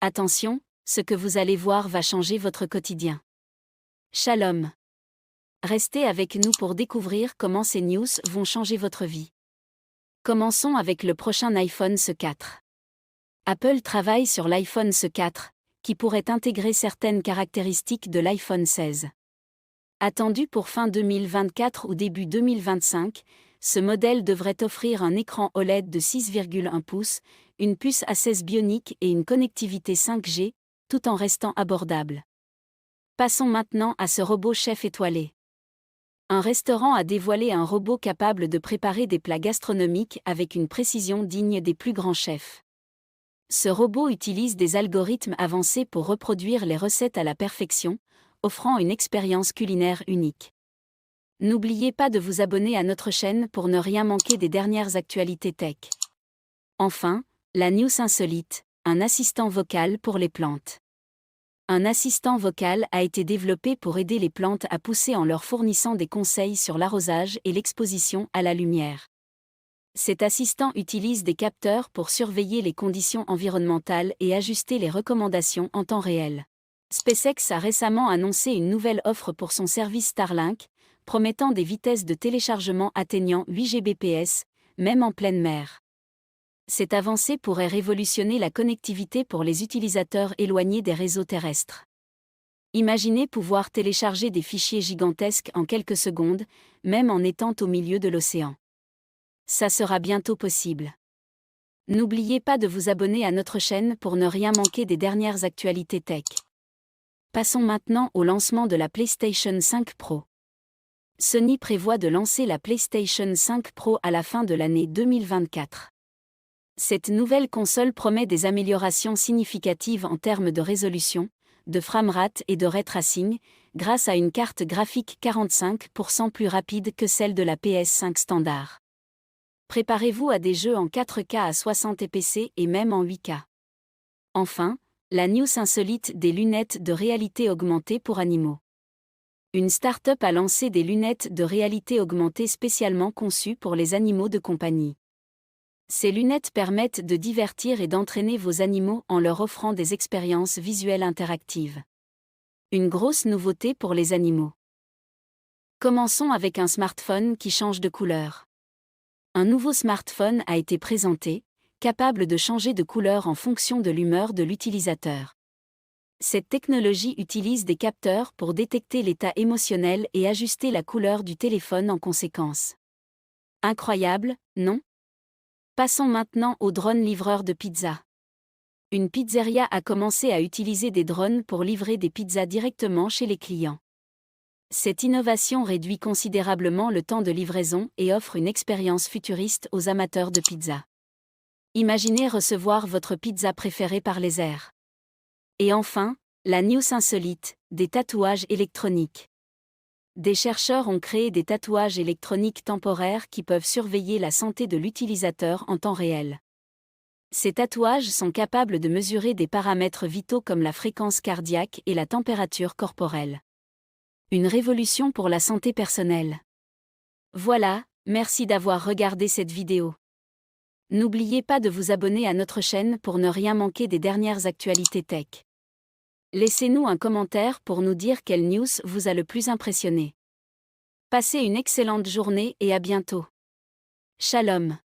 Attention, ce que vous allez voir va changer votre quotidien. Shalom. Restez avec nous pour découvrir comment ces news vont changer votre vie. Commençons avec le prochain iPhone SE 4. Apple travaille sur l'iPhone SE 4, qui pourrait intégrer certaines caractéristiques de l'iPhone 16. Attendu pour fin 2024 ou début 2025, ce modèle devrait offrir un écran OLED de 6,1 pouces, une puce A16 Bionic et une connectivité 5G, tout en restant abordable. Passons maintenant à ce robot chef étoilé. Un restaurant a dévoilé un robot capable de préparer des plats gastronomiques avec une précision digne des plus grands chefs. Ce robot utilise des algorithmes avancés pour reproduire les recettes à la perfection, offrant une expérience culinaire unique. N'oubliez pas de vous abonner à notre chaîne pour ne rien manquer des dernières actualités tech. Enfin, la news insolite, un assistant vocal pour les plantes. Un assistant vocal a été développé pour aider les plantes à pousser en leur fournissant des conseils sur l'arrosage et l'exposition à la lumière. Cet assistant utilise des capteurs pour surveiller les conditions environnementales et ajuster les recommandations en temps réel. SpaceX a récemment annoncé une nouvelle offre pour son service Starlink, promettant des vitesses de téléchargement atteignant 8 Gbps, même en pleine mer. Cette avancée pourrait révolutionner la connectivité pour les utilisateurs éloignés des réseaux terrestres. Imaginez pouvoir télécharger des fichiers gigantesques en quelques secondes, même en étant au milieu de l'océan. Ça sera bientôt possible. N'oubliez pas de vous abonner à notre chaîne pour ne rien manquer des dernières actualités tech. Passons maintenant au lancement de la PlayStation 5 Pro. Sony prévoit de lancer la PlayStation 5 Pro à la fin de l'année 2024. Cette nouvelle console promet des améliorations significatives en termes de résolution, de framerate et de ray tracing, grâce à une carte graphique 45% plus rapide que celle de la PS5 standard. Préparez-vous à des jeux en 4K à 60 fps et même en 8K. Enfin, la news insolite des lunettes de réalité augmentée pour animaux. Une start-up a lancé des lunettes de réalité augmentée spécialement conçues pour les animaux de compagnie. Ces lunettes permettent de divertir et d'entraîner vos animaux en leur offrant des expériences visuelles interactives. Une grosse nouveauté pour les animaux. Commençons avec un smartphone qui change de couleur. Un nouveau smartphone a été présenté, capable de changer de couleur en fonction de l'humeur de l'utilisateur. Cette technologie utilise des capteurs pour détecter l'état émotionnel et ajuster la couleur du téléphone en conséquence. Incroyable, non? Passons maintenant aux drones livreurs de pizza. Une pizzeria a commencé à utiliser des drones pour livrer des pizzas directement chez les clients. Cette innovation réduit considérablement le temps de livraison et offre une expérience futuriste aux amateurs de pizza. Imaginez recevoir votre pizza préférée par les airs. Et enfin, la news insolite, des tatouages électroniques. Des chercheurs ont créé des tatouages électroniques temporaires qui peuvent surveiller la santé de l'utilisateur en temps réel. Ces tatouages sont capables de mesurer des paramètres vitaux comme la fréquence cardiaque et la température corporelle. Une révolution pour la santé personnelle. Voilà, merci d'avoir regardé cette vidéo. N'oubliez pas de vous abonner à notre chaîne pour ne rien manquer des dernières actualités tech. Laissez-nous un commentaire pour nous dire quelle news vous a le plus impressionné. Passez une excellente journée et à bientôt. Shalom.